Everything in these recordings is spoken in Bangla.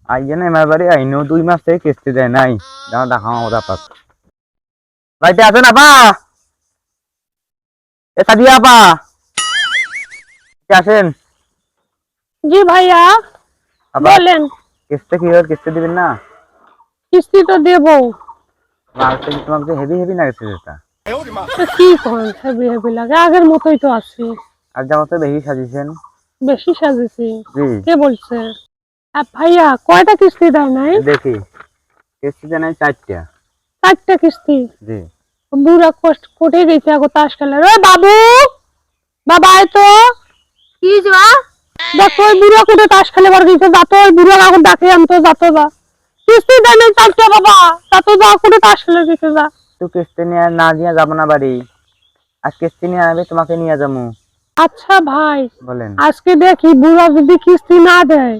আইয়ে না আমার বাড়ি আইনো 2 মাস থেকে কিস্তি দেয় নাই। দাও দেখাও ওরা পাস। বাড়িতে আছেন আপা? এ সাদিয়া আপা। কে আছেন? জি ভাইয়া আপা বলেন। কিস্তি কিস্তি দিবেন না? কিস্তি তো দেবো। মালটা কি তোমাকে হেভি হেভি লাগছে যেটা? তো কি করেন, হেভি হেভি লাগে, আগের মতোই তো আছে। আর যেমন তো বেশি সাজিয়েছেন। বেশি সাজেছি? জি কে বলছে? ভাইয়া কয়টা কিস্তি দেয় নাই? দেখি কিস্তি দেয় নাই 4টা। 4টা কিস্তি? জি বুড়া কষ্ট কোটে গেছে আগো তাস খেলার। ওই বাবু, বাবা আয় তো। কি যা? দেখো ওই বুড়া কোটে তাস খেলাবার গেছে, যা তো ওই বুড়া এখন ডাকে আনতো, যা তো যা। কিস্তি দেয় নাই 4টা বাবা, যা তো যা কোটে তাস খেলে গেছে যা। তো কিস্তি নিয়ে না দিয়ে যাবো না বাড়ি। আর কিস্তি নিয়ে আনবে তোমাকে নিয়ে যাবো। আচ্ছা ভাই বলেন। আজকে দেখি বুড়া যদি কিস্তি না দেয়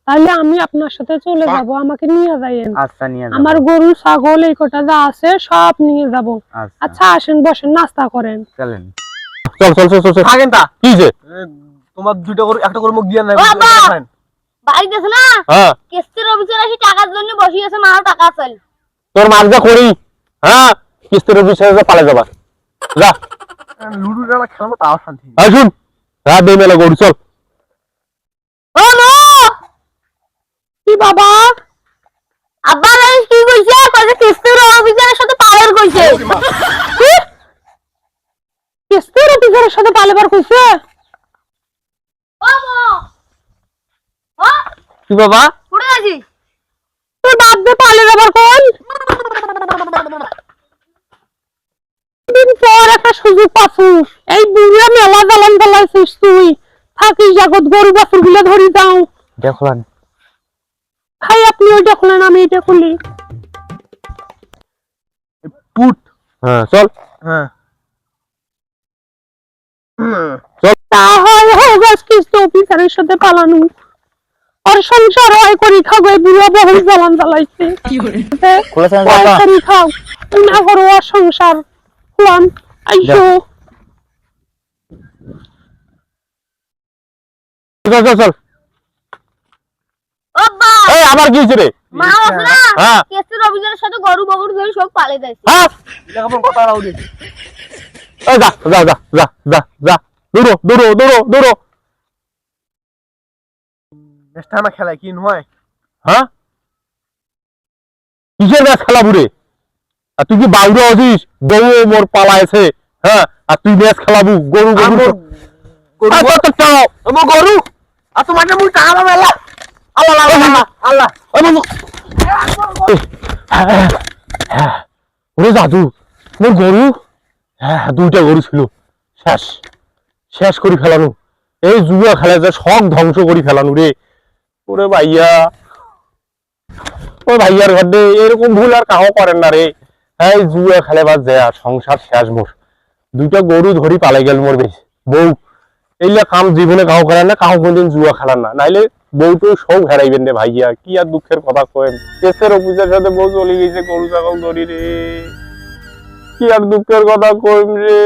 তাহলে আমি আপনার সাথে চলে যাব, আমাকে নিয়ে যাইয়েন। আচ্ছা নিয়ে যাবো। আমার গরু ছাগল এই কটা যা আছে সব নিয়ে যাব। আচ্ছা আচ্ছা আসেন বসেন, নাস্তা করেন। চলেন। চল চল চল চল থাকেন তা কি যে তোমার দুইটা করে একটা করে মুখ দিয়ে নাই বাবা! খান। বাড়ি গেছে না, হ্যাঁ কিস্তির অফিসে আসি টাকার জন্য বসে আছে, মাও টাকা চাই। তোর মার্জা করি হ্যাঁ কিস্তির বিষয়ে পালে যাবা যা লুডু খেলা খেলবো তাও শান্তি। আসুন রাত দেই মেলা গরু চল ও মা, কি বাবা? আব্বা জানিস কি কইছে? কইছে কিস্তির অফিসের সাথে পাওয়ার কইছে। কি? কিস্তির অফিসারের সাথে পালেবার কইছে? ও মা, ও কি বাবা উড়ে আছি। তোর বাপ দে পালে যাবার কোন দিন পর একটা সুযোগ পাচ্ছু। এই বুড়া মেলা জ্বালান জ্বালাইছিস তুই। থাকিস জগৎ গরু বাছুর গুলো ধরি যাও। দেখলেন ভাই আপনি ওইটা খুলেন, আমি এটা খুলি। পুট হ্যাঁ চল হ্যাঁ তা হয় হোক কিস্তি অফিসারের সাথে পালানো। আর সংসার হয় করি খাবো, এই বুড়া বহু জ্বালান জ্বালাইছে। খুলেছেন বাবা? করি খাও না করো আর সংসার খুলাম। আইসো চল চল চল ও আব্বা, এই আবার কি হইছে রে মা আছে না, হ্যাঁ কিস্তির অফিসের সাথে গরু বগরু ধরে সব পালে যাইছে। হ্যাঁ লেখাপড় কথা রাও দে এই যা যা যা যা যা যা দৌড়ো দৌড়ো দৌড়ো দৌড়ো নেক্সট টাইম খেলা কি নয়। হ্যাঁ কিসের ম্যাচ খেলা বুড়ে? আর তুই কি বাউরা আছিস? বউ মোর পালাইছে হ্যাঁ আর তুই ম্যাচ খেলাবু গরু গরু আমর গরু আর কত চাও আমর গরু আর তোমার মুই টাকা পাবো আল্লাহ আল্লাহ আল্লাহ আল্লাহ ওরে দাদু মোর গরু হ্যাঁ 2টা গরু ছিল শেষ শেষ করে ফেলানো এই জুয়া খেলা যে সব ধ্বংস করে ফেলানো রে ওরে ভাইয়া ও ভাইয়ার ঘরে এরকম ভুল আর কাহো করেন না রে এই জুয়া খেলেবার যায় আর সংসার শেষ মোর 2টা গরু ধরি পালাই গেল মোর বেশ বউ এইলা কাম জীবনে কাহো করেন না কাহো কোনদিন জুয়া খেলার না নাইলে বউটো সব হেরাইবেন রে ভাইয়া কি আর দুঃখের কথা কয়েন কেসের অফিসের সাথে বউ চলে গেছে গরু ছাগল ধরি রে কি আর দুঃখের কথা কইম রে